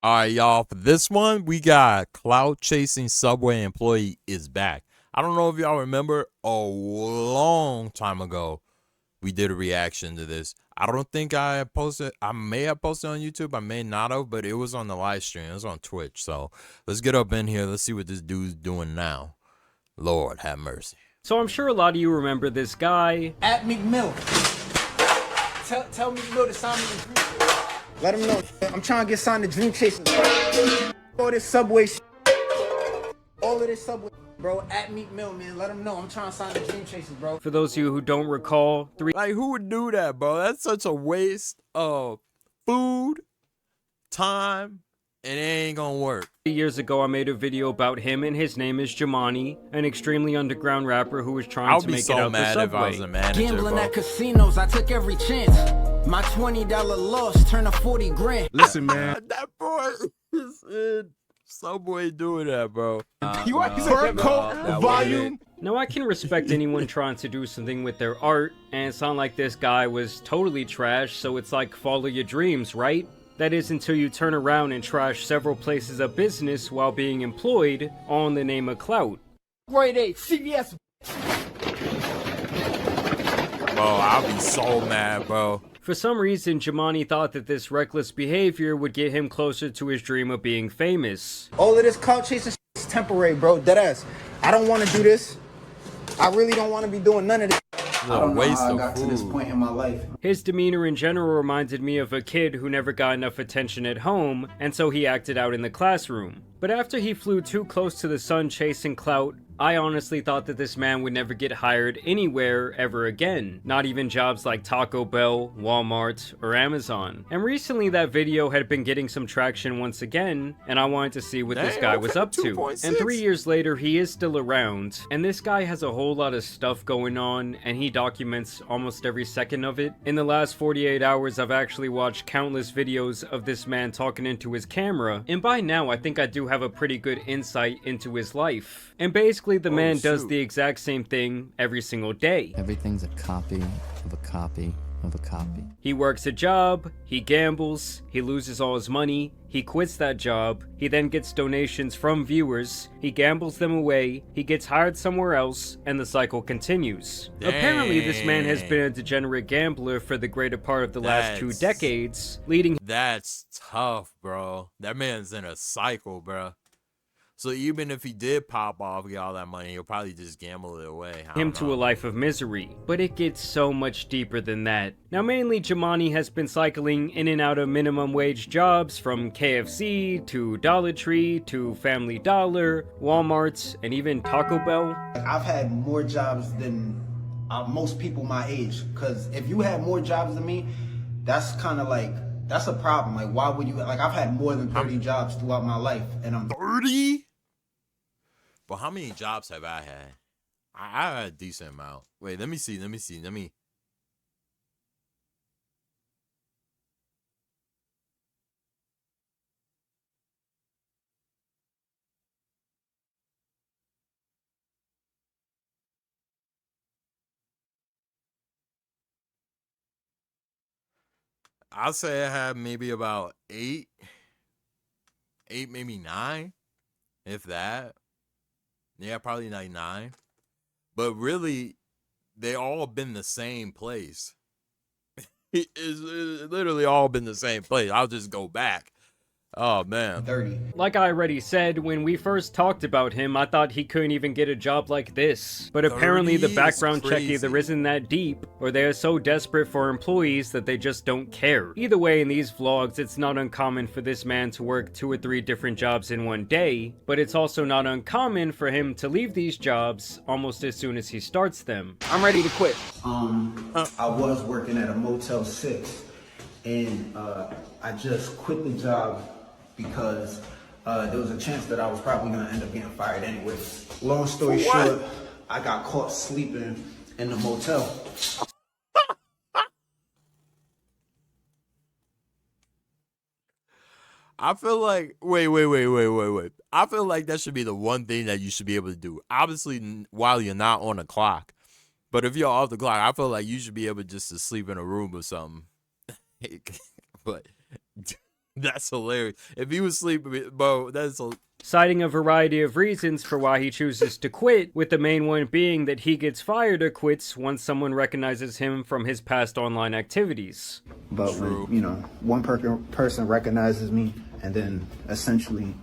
All right, y'all. For this one, we got Clout chasing Subway employee is back. I don't know if y'all remember a long time ago we did a reaction to this. I don't think I posted. I may have posted on YouTube. I may not have, but it was on the live stream. It was on Twitch. So let's get up in here. Let's see what this dude's doing now. Lord have mercy. So I'm sure a lot of you remember this guy. At McMill. Tell McMill to sign me the Dream. Let him know. I'm trying to get signed to Dream Chasers. All this Subway shit. All of this Subway, bro. At McMill, man. Let him know. I'm trying to sign the Dream Chasers, bro. For those of you who don't recall, Like, who would do that, bro? That's such a waste of food, time, and it ain't gonna work. 3 years ago, I made a video about him, and his name is Jhnakin, an extremely underground rapper who was trying to make it out the Subway. If I was a manager, Gambling bro. at casinos, I took every chance. My $20 loss turned to 40 grand. Listen, man. That boy is in Subway doing that, bro. You always fur coat volume. Now, I can respect anyone trying to do something with their art, and it's not like this guy was totally trash, so it's like follow your dreams, right? That is until you turn around and trash several places of business while being employed, all in the name of clout. Grade 8, CVS. Bro, I'll be so mad, bro. For some reason, Jhnakin thought that this reckless behavior would get him closer to his dream of being famous. All of this clout chasing shit is temporary, bro. Deadass. I don't want to do this. I really don't want to be doing none of this. I don't know how I got to this point in my life. His demeanor in general reminded me of a kid who never got enough attention at home, and so he acted out in the classroom. But after he flew too close to the sun chasing clout, I honestly thought that this man would never get hired anywhere ever again. Not even jobs like Taco Bell, Walmart, or Amazon. And recently that video had been getting some traction once again, and I wanted to see what this guy was up to. And 3 years later, he is still around, and this guy has a whole lot of stuff going on, and he documents almost every second of it. In the last 48 hours, I've actually watched countless videos of this man talking into his camera, and by now I think I do have a pretty good insight into his life. And basically the man does the exact same thing every single day. Everything's a copy of a copy of a copy. He works a job, he gambles, he loses all his money, he quits that job, he then gets donations from viewers, he gambles them away, he gets hired somewhere else, and the cycle continues. Dang. Apparently this man has been a degenerate gambler for the greater part of the last 2 decades, leading That's tough, bro. That man's in a cycle, bro. So even if he did pop off and get all that money, he'll probably just gamble it away. him to a life of misery. But it gets so much deeper than that. Now mainly Jhnakin has been cycling in and out of minimum wage jobs from KFC to Dollar Tree to Family Dollar, Walmart, and even Taco Bell. I've had more jobs than most people my age. Because if you had more jobs than me, that's kind of like, that's a problem. Like, why would you, like, I've had more than 30 jobs throughout my life. And I'm 30? But how many jobs have I had? I had a decent amount. Wait, let me see. I'll say I had maybe about 8, maybe 9, if that. Yeah, probably like 9. But really, they all been the same place. It's literally all been the same place. I'll just go back. Oh, man. 30. Like I already said, when we first talked about him, I thought he couldn't even get a job like this. But apparently the 30 is background check crazy. either isn't that deep, or they are so desperate for employees that they just don't care. Either way, in these vlogs, it's not uncommon for this man to work 2 or 3 different jobs in one day, but it's also not uncommon for him to leave these jobs almost as soon as he starts them. I'm ready to quit. I was working at a Motel 6, and I just quit the job because there was a chance that I was probably gonna end up getting fired anyways. Long story short, I got caught sleeping in the motel. I feel like, wait. I feel like that should be the one thing that you should be able to do. Obviously, while you're not on the clock. But if you're off the clock, I feel like you should be able just to sleep in a room or something. But That's hilarious. If he was sleeping, bro, that's citing a variety of reasons for why he chooses to quit, with the main one being that he gets fired or quits once someone recognizes him from his past online activities. But True. when, person recognizes me and then essentially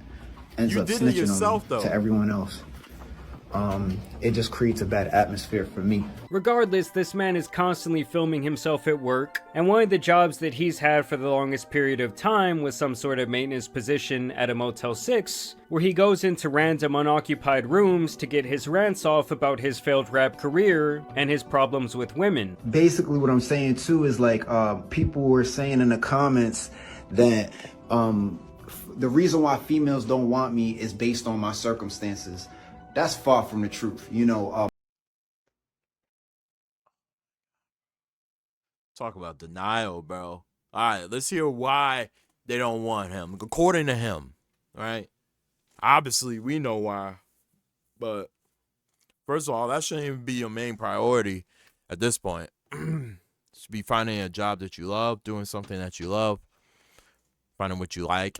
ends You up did it snitching yourself, on me though. to everyone else, it just creates a bad atmosphere for me. Regardless, this man is constantly filming himself at work, and one of the jobs that he's had for the longest period of time was some sort of maintenance position at a Motel 6, where he goes into random unoccupied rooms to get his rants off about his failed rap career and his problems with women. Basically what I'm saying too is like people were saying in the comments that the reason why females don't want me is based on my circumstances. That's far from the truth, you know. talk about denial, bro. All right, let's hear why they don't want him. According to him, right? Obviously, we know why. But first of all, that shouldn't even be your main priority at this point. Should be finding a job that you love, doing something that you love, finding what you like.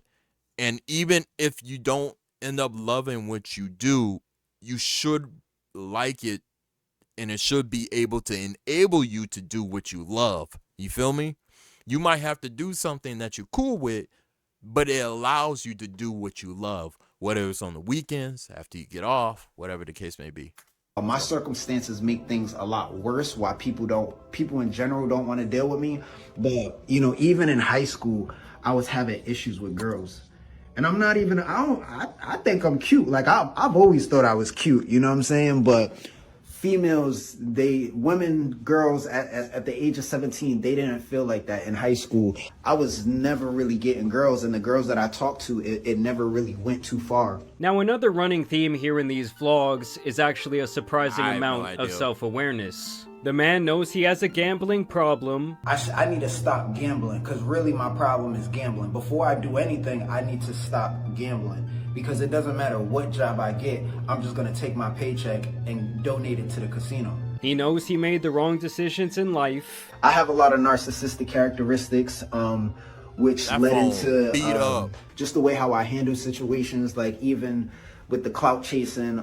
And even if you don't end up loving what you do, you should like it, and it should be able to enable you to do what you love. You feel me? You might have to do something that you're cool with, but it allows you to do what you love, whether it's on the weekends, after you get off, whatever the case may be. My circumstances make things a lot worse, why people in general don't want to deal with me. But, you know, even in high school, I was having issues with girls. And I'm not even, I think I'm cute. Like, I've always thought I was cute, you know what I'm saying? But females, girls at the age of 17, they didn't feel like that in high school. I was never really getting girls, and the girls that I talked to, it never really went too far. Now, another running theme here in these vlogs is actually a surprising I have no amount of idea. self-awareness. The man knows he has a gambling problem. I need to stop gambling, because really my problem is gambling. Before I do anything, I need to stop gambling, because it doesn't matter what job I get, I'm just going to take my paycheck and donate it to the casino. He knows he made the wrong decisions in life. I have a lot of narcissistic characteristics, which That led phone into beat up. just the way how I handle situations, like even with the clout chasing,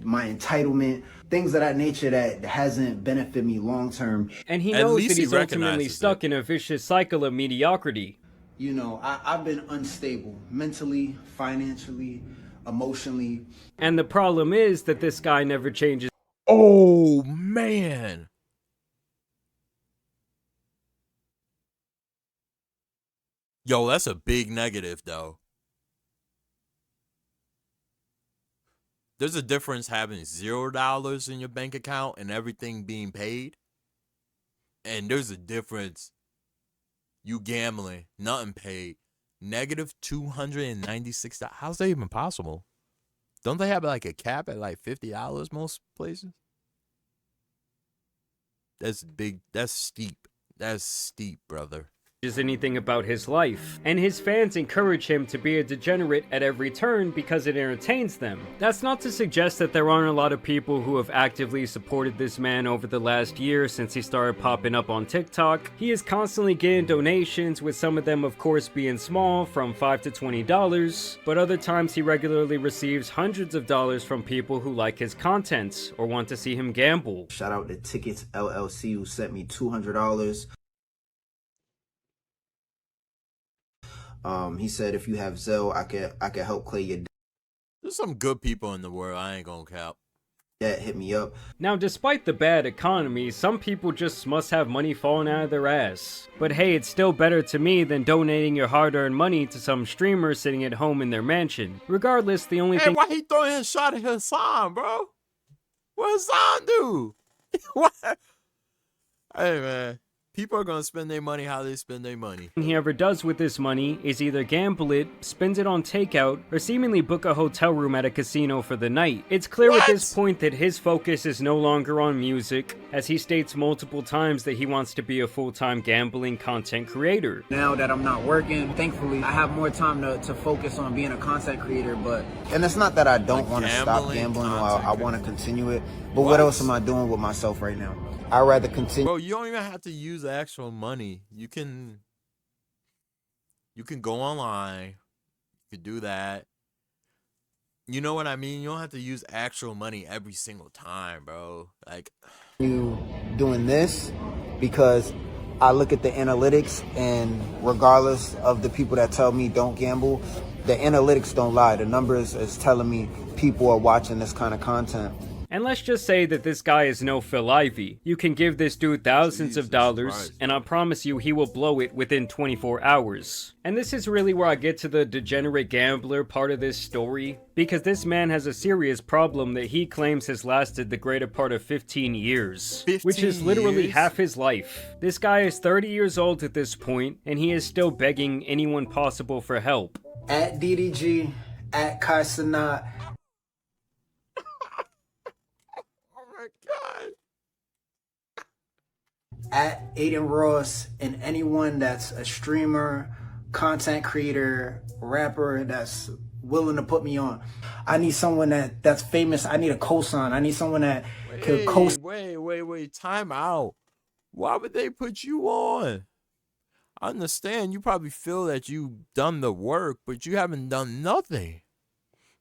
my entitlement, things of that nature that hasn't benefited me long term. And he At knows least that he he's ultimately recognizes stuck it. in a vicious cycle of mediocrity. You know, I've been unstable mentally, financially, emotionally. And the problem is that this guy never changes. Oh, man. Yo, that's a big negative, though. There's a difference having $0 in your bank account and everything being paid. And there's a difference you gambling, nothing paid. Negative $296. How's that even possible? Don't they have like a cap at like $50 most places? That's big. That's steep. That's steep, brother. Anything about his life, and his fans encourage him to be a degenerate at every turn because it entertains them. That's not to suggest that there aren't a lot of people who have actively supported this man over the last year since he started popping up on TikTok. He is constantly getting donations, with some of them of course being small, from $5 to $20, but other times he regularly receives hundreds of dollars from people who like his content or want to see him gamble. Shout out to Tickets LLC, who sent me $200. He said, if you have Zelle, I can help clear your There's some good people in the world. I ain't gonna cap. debt. Hit me up. Now, despite the bad economy, some people just must have money falling out of their ass. But hey, it's still better to me than donating your hard-earned money to some streamer sitting at home in their mansion. Regardless, the only Hey, thing why he throwing his shot at Hassan, bro? What Hassan do? What? Hey, man. People are gonna spend their money how they spend their money. he ever does with this money is either gamble it, spend it on takeout, or seemingly book a hotel room at a casino for the night. It's clear at this point that his focus is no longer on music, as he states multiple times that he wants to be a full-time gambling content creator. Now that I'm not working, thankfully, I have more time to focus on being a content creator, but... And it's not that I don't A want to stop gambling gambling, or content I want to continue it. But What? what else am I doing with myself right now? I'd rather continue. Bro, you don't even have to use actual money. You can You can go online. You can do that. You know what I mean? You don't have to use actual money every single time, bro. Like, you doing this because I look at the analytics, and regardless of the people that tell me don't gamble, the analytics don't lie. The numbers is telling me people are watching this kind of content. And let's just say that this guy is no Phil Ivey. You can give this dude thousands of dollars, Christ. and I promise you he will blow it within 24 hours. And this is really where I get to the degenerate gambler part of this story, because this man has a serious problem that he claims has lasted the greater part of 15 years, which is 15 literally years? half his life. This guy is 30 years old at this point, and he is still begging anyone possible for help. At DDG, at Kai Cenat, oh my God. at Aiden Ross, and anyone that's a streamer, content creator, rapper that's willing to put me on. I need someone that's famous. I need a cosign. I need someone that could cosign. Wait. Time out. Why would they put you on? I understand you probably feel that you've done the work, but you haven't done nothing.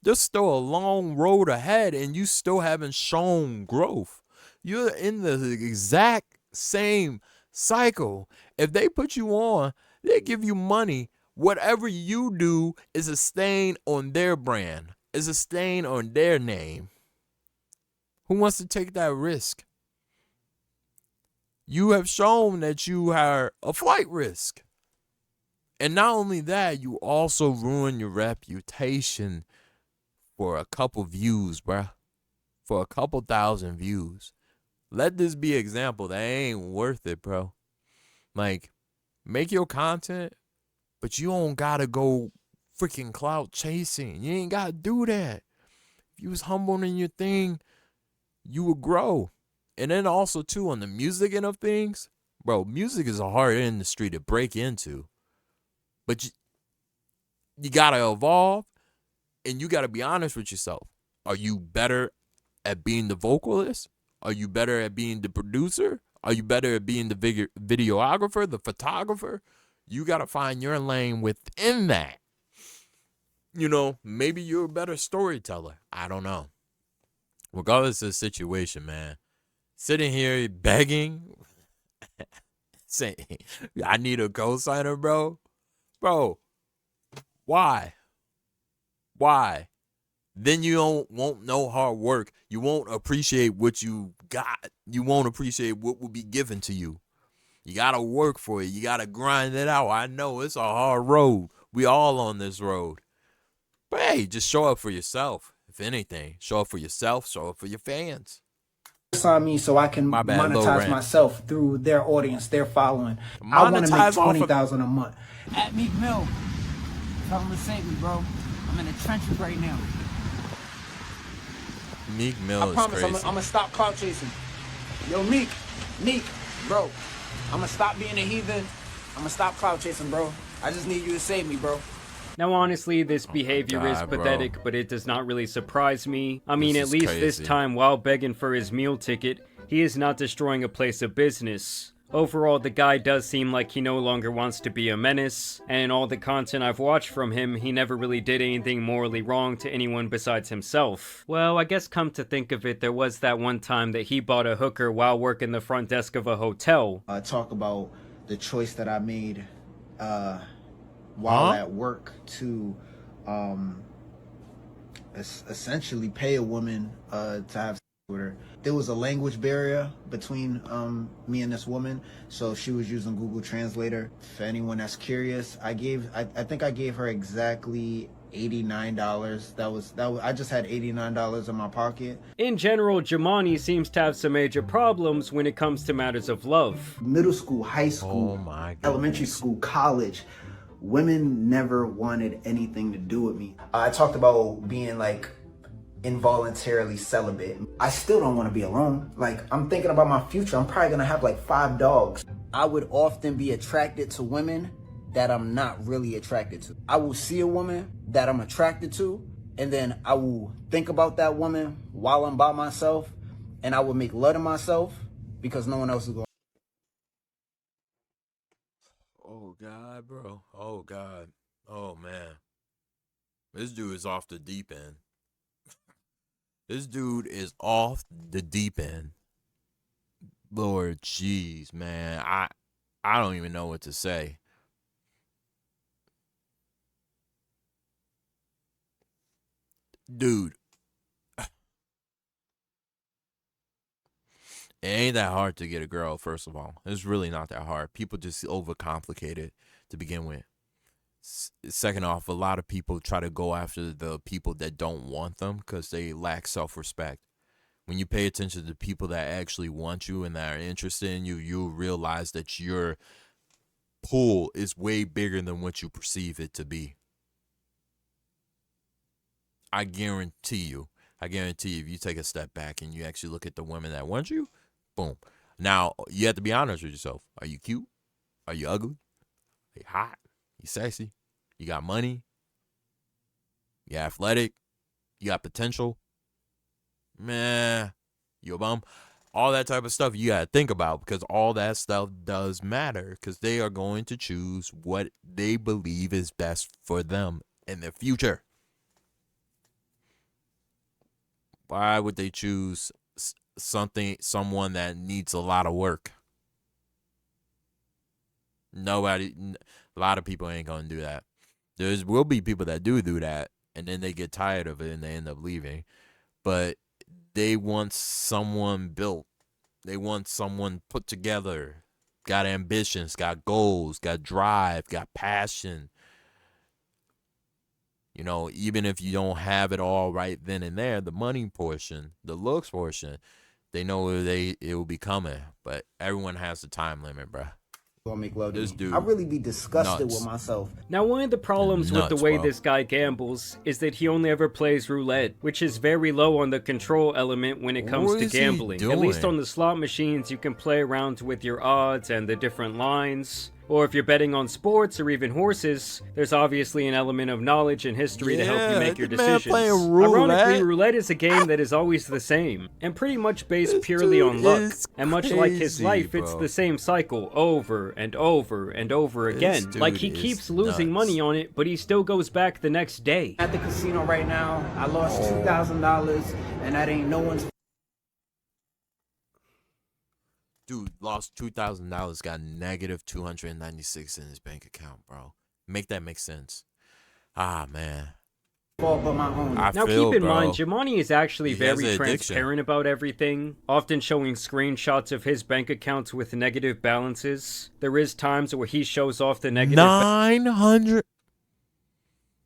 There's still a long road ahead, and you still haven't shown growth. You're in the exact same cycle. If they put you on, they give you money. Whatever you do is a stain on their brand, is a stain on their name. Who wants to take that risk? You have shown that you are a flight risk. And not only that, you also ruin your reputation for a couple views, bruh. For a couple thousand views. Let this be an example. That ain't worth it, bro. Like, make your content, but you don't gotta go freaking clout chasing. You ain't gotta do that. If you was humble in your thing, you would grow. And then also, too, on the music end of things, bro, music is a hard industry to break into. But you got to evolve, and you got to be honest with yourself. Are you better at being the vocalist? Are you better at being the producer? Are you better at being the videographer, the photographer? You got to find your lane within that. You know, maybe you're a better storyteller. I don't know. Regardless of the situation, man. Sitting here begging, saying, I need a cosigner, bro. Bro, why? Why? Then you won't know hard work. You won't appreciate what you got. You won't appreciate what will be given to you. You got to work for it. You got to grind it out. I know it's a hard road. We all on this road. But hey, just show up for yourself. If anything, show up for yourself, show up for your fans. On me so I can My bad, monetize myself through their audience, their following. I want to make 20,000 a month. At Meek Mill, tell him to save me, bro. I'm in the trenches right now. Meek Mill I promise is crazy. I'm gonna stop clout chasing. Yo, Meek, bro. I'm gonna stop being a heathen. I'm gonna stop clout chasing, bro. I just need you to save me, bro. Now honestly, this behavior is God, bro. pathetic, but it does not really surprise me. I mean, This at is least this crazy. time, while begging for his meal ticket, he is not destroying a place of business. Overall, the guy does seem like he no longer wants to be a menace, and in all the content I've watched from him, he never really did anything morally wrong to anyone besides himself. Well, I guess come to think of it, there was that one time that he bought a hooker while working the front desk of a hotel. Talk about the choice that I made while Huh? at work to essentially pay a woman to have sex with her. There was a language barrier between me and this woman, so she was using Google Translator. For anyone that's curious, I think I gave her exactly $89. That was I just had $89 in my pocket. In general, Jhnakin seems to have some major problems when it comes to matters of love. Middle school, high school, Oh my goodness. elementary school, college, women never wanted anything to do with me. I talked about being like involuntarily celibate. I still don't want to be alone. Like, I'm thinking about my future. I'm probably gonna have like 5 dogs. I would often be attracted to women that I'm not really attracted to. I will see a woman that I'm attracted to, and then I will think about that woman while I'm by myself, and I will make love to myself because no one else is going. Oh God, bro. Oh God. Oh man. This dude is off the deep end. This dude is off the deep end. Lord jeez, man. I don't even know what to say. Dude. It ain't that hard to get a girl, first of all. It's really not that hard. People just overcomplicate it to begin with. Second off, a lot of people try to go after the people that don't want them because they lack self-respect. When you pay attention to people that actually want you and that are interested in you, you'll realize that your pool is way bigger than what you perceive it to be. I guarantee you, if you take a step back and you actually look at the women that want you, boom. Now, you have to be honest with yourself. Are you cute? Are you ugly? Are you hot? You sexy? You got money? You athletic? You got potential? Man, you a bum? All that type of stuff you got to think about because all that stuff does matter because they are going to choose what they believe is best for them in the future. Why would they choose someone that needs a lot of work? Nobody, a lot of people ain't gonna do that. There will be people that do that, and then they get tired of it and they end up leaving. But they want someone built. They want someone put together, got ambitions, got goals, got drive, got passion. You know, even if you don't have it all right then and there, the money portion, the looks portion, they know it will be coming. But everyone has the time limit, bruh. Gonna make love to This me. dude I really be disgusted nuts. with myself. Now, one of the problems with the Nuts, way bro. this guy gambles is that he only ever plays roulette, which is very low on the control element when it comes What to is he gambling. At least doing? on the slot machines, you can play around with your odds and the different lines. Or if you're betting on sports or even horses, there's obviously an element of knowledge and history to help you make your this man decisions. playing roulette. Ironically, roulette is a game that is always the same, and pretty much based This purely dude on luck. is And much like his crazy, life, it's bro. the same cycle over and over and over again. Like he dude is keeps losing nuts. money on it, but he still goes back the next day. At the casino right now, I lost $2,000, and that ain't no one's. Dude lost $2,000, got negative 296 in his bank account, bro. Make that make sense. Ah, man. fault but my own. I Now feel, keep in bro. mind, Jhnakin is actually He has very an addiction. transparent about everything, often showing screenshots of his bank accounts with negative balances. There is times where he shows off the negative 900.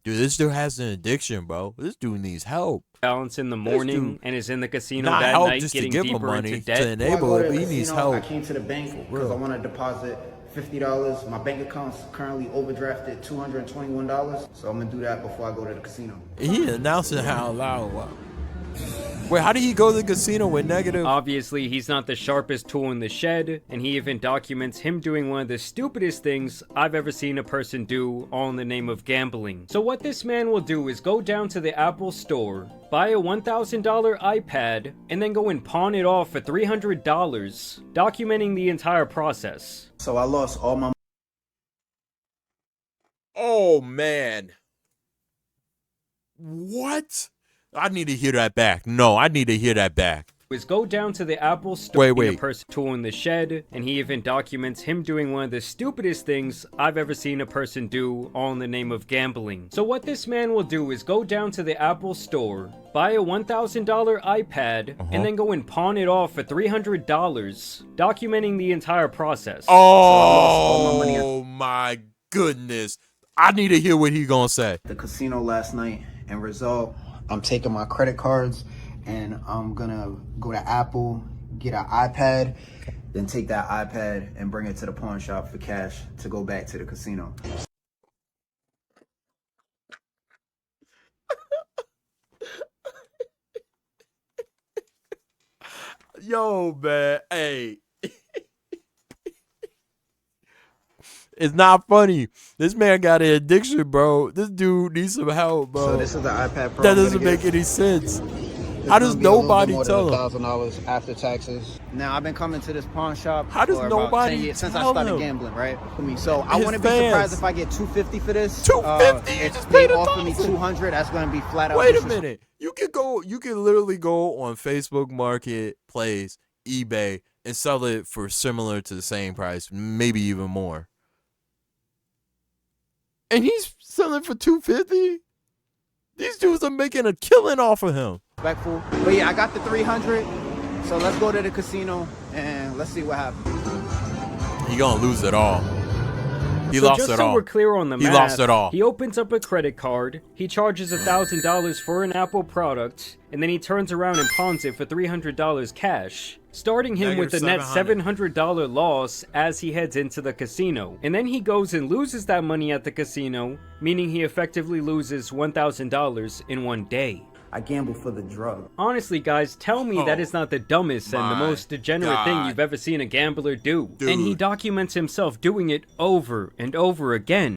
Dude, this dude has an addiction, bro. This dude needs help. balance in the morning and is in the casino Not that help night just to getting give him deeper money into to debt. Before I enable go it, to but the he needs casino, I help. came to the bank because I want to deposit $50. My bank account's currently overdrafted $221, so I'm gonna do that before I go to the casino. He announced it out loud. Wow. Wait, how did he go to the casino with negative? Obviously, he's not the sharpest tool in the shed, and he even documents him doing one of the stupidest things I've ever seen a person do, all in the name of gambling. So what this man will do is go down to the Apple store, buy a $1,000 iPad, and then go and pawn it off for $300, documenting the entire process. So I lost all my Oh, man. What? I need to hear that back. No, I need to hear that back. Is go down to the Apple store, being Wait. a person tool in the shed, and he even documents him doing one of the stupidest things I've ever seen a person do, all in the name of gambling. So what this man will do is go down to the Apple store, buy a $1,000 iPad, and then go and pawn it off for $300, documenting the entire process. Oh, my goodness. I need to hear what he gonna say. the casino last night, and result, I'm taking my credit cards and I'm gonna go to Apple, get an iPad, then take that iPad and bring it to the pawn shop for cash to go back to the casino. Yo, man. Hey. It's not funny. This man got an addiction, bro. This dude needs some help, bro. So this is the iPad Pro. That I'm doesn't gonna make get. any sense. How does nobody tell him? $1,000 after taxes. Now I've been coming to this pawn shop How does for about 10 nobody years since I tell started him? gambling, right? So I His wouldn't be fans. surprised if I get $250 for this. $250? You If just they paid offer me $1,000. $200, that's gonna be flat out. Wait a minute. You can literally go on Facebook Marketplace, eBay, and sell it for similar to the same price, maybe even more. And he's selling for $250? These dudes are making a killing off of him. Respectful. But yeah, I got the 300. So let's go to the casino and let's see what happens. He gonna lose it all. He So lost just it so all. we're clear on the He math, lost it all. he opens up a credit card, he charges $1,000 for an Apple product, and then he turns around and pawns it for $300 cash, starting him with a net $700 loss as he heads into the casino. And then he goes and loses that money at the casino, meaning he effectively loses $1,000 in one day. I gamble for the drug. Honestly, guys, tell me that is not the dumbest and the my most degenerate thing God. you've ever seen a gambler do. Dude. And he documents himself doing it over and over again.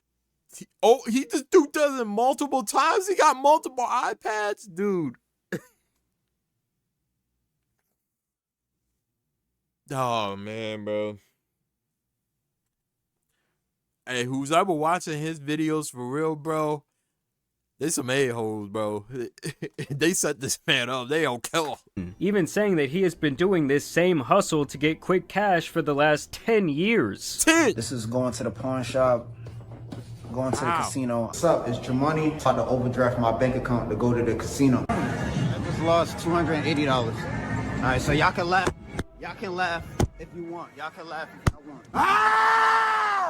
This dude does it multiple times. He got multiple iPads, dude. Oh man, bro. Hey, who's ever watching his videos for real, bro? They some a-holes, bro. They set this man up. They don't kill him. Even saying that he has been doing this same hustle to get quick cash for the last 10 years. 10. This is going to the pawn shop, going to the Wow. casino. What's up? It's Jhnakin. I'm about to overdraft my bank account to go to the casino. I just lost $280. All right, so y'all can laugh. Y'all can laugh if you want. Y'all can laugh if y'all want.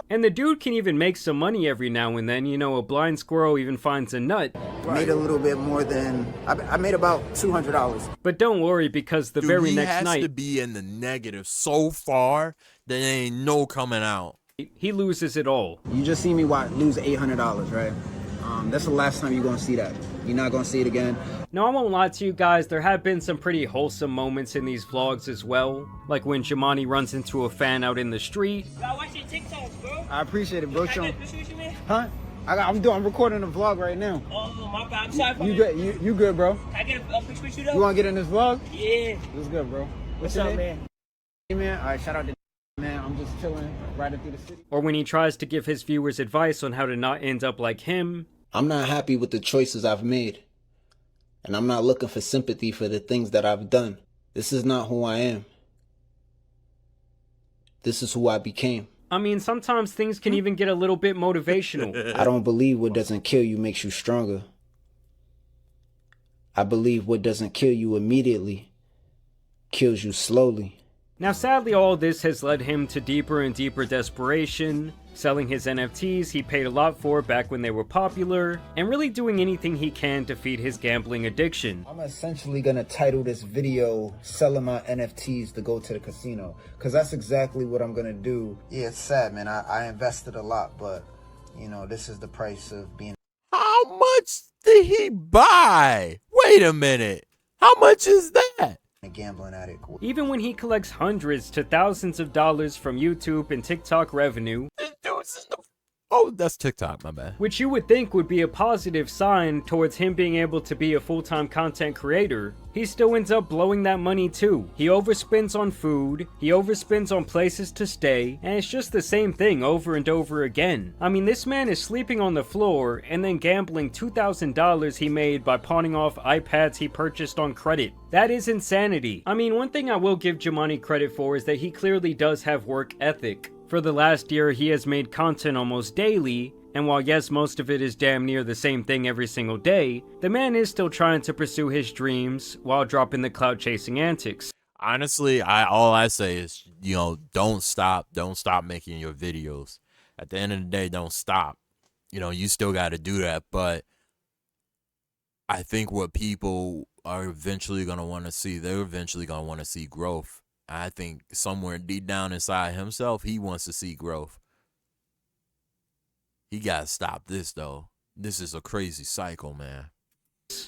And the dude can even make some money every now and then. You know, a blind squirrel even finds a nut. Made a little bit more than I made about $200. But don't worry, because the Dude, very he next has night, to be in the negative so far that there ain't no coming out. he loses it all. You just see me lose $800, right? That's the last time you're gonna see that. You're not gonna see it again. Now, I won't lie to you guys, there have been some pretty wholesome moments in these vlogs as well. Like when Jhnakin runs into a fan out in the street. I watch your TikToks, bro. I appreciate it, bro. Can I get a picture with you, man? Huh? I'm recording a vlog right now. Oh, my bad. I'm sorry for You that. good? You good, bro? Can I get a picture with you, though? You wanna get in this vlog? Yeah. What's good, bro? What's your up, name? man? Hey, man. All right, shout out to man. I'm just chilling, riding through the city. Or when he tries to give his viewers advice on how to not end up like him. I'm not happy with the choices I've made. And I'm not looking for sympathy for the things that I've done. This is not who I am. This is who I became. I mean, sometimes things can even get a little bit motivational. I don't believe what doesn't kill you makes you stronger. I believe what doesn't kill you immediately kills you slowly. Now, sadly, all this has led him to deeper and deeper desperation, selling his NFTs he paid a lot for back when they were popular, and really doing anything he can to feed his gambling addiction. I'm essentially gonna title this video "Selling My NFTs to Go to the Casino," because that's exactly what I'm gonna do. Yeah, it's sad, man. I invested a lot, but you know, this is the price of being. How much did he buy? Wait a minute. How much is that? A gambling addict. Even when he collects hundreds to thousands of dollars from YouTube and TikTok revenue, This dude's in the... Oh, that's TikTok, my bad. which you would think would be a positive sign towards him being able to be a full-time content creator, he still ends up blowing that money too. He overspends on food, he overspends on places to stay, and it's just the same thing over and over again. I mean, this man is sleeping on the floor and then gambling $2,000 he made by pawning off iPads he purchased on credit. That is insanity. I mean, one thing I will give Jhnakin credit for is that he clearly does have work ethic. For the last year, he has made content almost daily, and while yes, most of it is damn near the same thing every single day, the man is still trying to pursue his dreams while dropping the clout chasing antics. Honestly, all I say is, you know, don't stop making your videos. At the end of the day, don't stop. You know, you still got to do that, but I think what people are eventually going to want to see, they're eventually going to want to see growth. I think somewhere deep down inside himself, he wants to see growth. He got to stop this, though. This is a crazy cycle, man.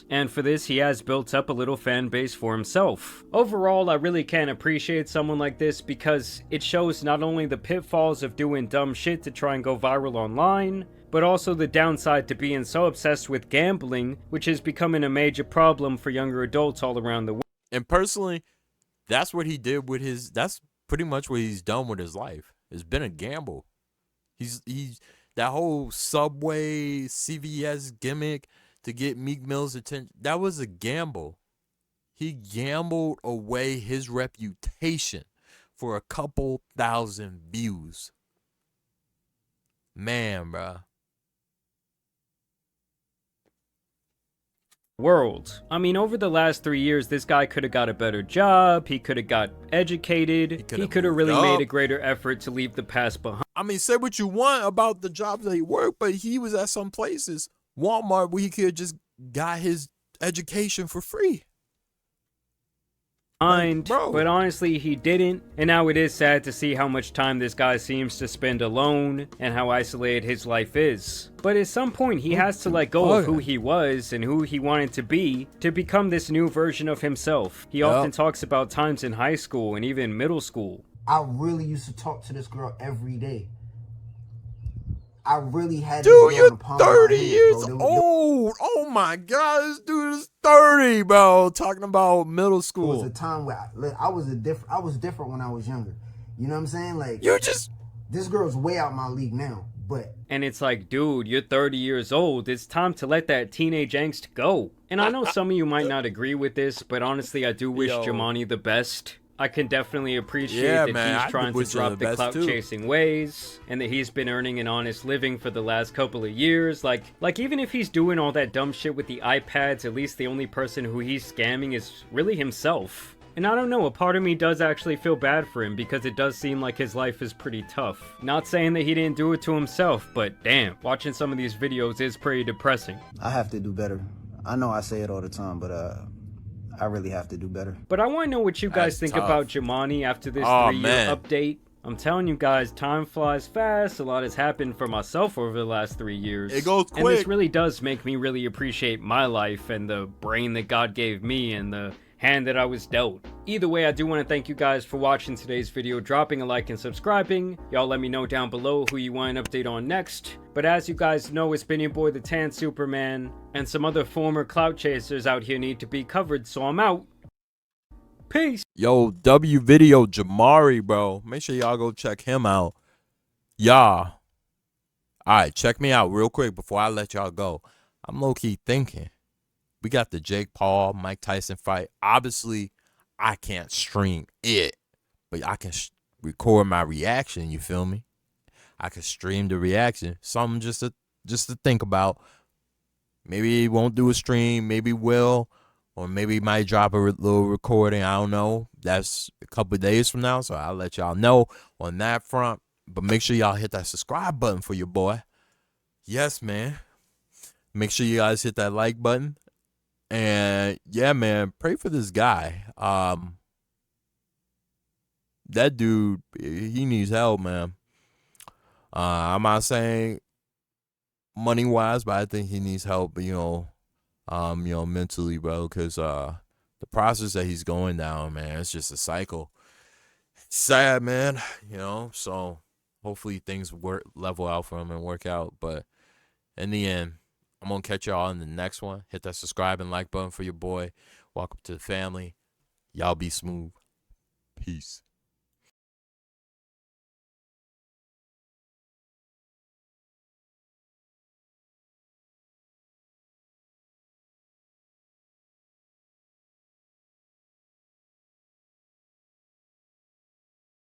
And for this, he has built up a little fan base for himself. Overall, I really can appreciate someone like this because it shows not only the pitfalls of doing dumb shit to try and go viral online, but also the downside to being so obsessed with gambling, which is becoming a major problem for younger adults all around the world. And personally, that's what he did with his. That's pretty much what he's done with his life. It's been a gamble. He's that whole Subway CVS gimmick to get Meek Mill's attention. That was a gamble. He gambled away his reputation for a couple thousand views. Man, bruh. World. I mean, over the last 3 years, this guy could have got a better job, he could have got educated, he could have really made a greater effort to leave the past behind. I mean, say what you want about the jobs that he worked, but he was at some places, Walmart, where he could just got his education for free. But honestly, he didn't, and now it is sad to see how much time this guy seems to spend alone and how isolated his life is. But at some point, he has to let go of who he was and who he wanted to be to become this new version of himself. He often talks about times in high school and even middle school. I really used to talk to this girl every day. I really had dude, you're 30 years old. Oh my God, this dude is 30, bro. Talking about middle school. It was a time where I was different when I was younger. You know what I'm saying? Like this girl's way out my league now. And it's like, dude, you're 30 years old. It's time to let that teenage angst go. And I know some of you might not agree with this, but honestly, I do wish Jhnakin the best. I can definitely appreciate that he's trying to drop the clout chasing ways and that he's been earning an honest living for the last couple of years. Like even if he's doing all that dumb shit with the iPads, at least the only person who he's scamming is really himself. And I don't know, a part of me does actually feel bad for him because it does seem like his life is pretty tough. Not saying that he didn't do it to himself, but damn, watching some of these videos is pretty depressing. I have to do better. I know I say it all the time, but I really have to do better. But I want to know what you guys think about Jhnakin after this 3-year update. I'm telling you guys, time flies fast. A lot has happened for myself over the last 3 years. It goes quick. And this really does make me really appreciate my life and the brain that God gave me and the hand that I was dealt. Either way, I do want to thank you guys for watching today's video, dropping a like and subscribing. Y'all let me know down below who you want an update on next. But as you guys know, it's been your boy the Tan Superman, and some other former clout chasers out here need to be covered, so I'm out. Peace. Yo, W Video Jamari, bro. Make sure y'all go check him out. Y'all. Alright, check me out real quick before I let y'all go. I'm low-key thinking. We got the Jake Paul, Mike Tyson fight. Obviously, I can't stream it, but I can record my reaction, you feel me? I can stream the reaction. Something just to think about. Maybe he won't do a stream, maybe will, or maybe he might drop a little recording. I don't know. That's a couple of days from now, so I'll let y'all know on that front. But make sure y'all hit that subscribe button for your boy. Yes, man. Make sure you guys hit that like button. And yeah, man, pray for this guy. That dude, he needs help, man. I'm not saying money wise, but I think he needs help, mentally, bro, because the process that he's going down, man, it's just a cycle. It's sad, man, so hopefully things level out for him and work out. But in the end, I'm going to catch y'all in the next one. Hit that subscribe and like button for your boy. Welcome to the family. Y'all be smooth. Peace.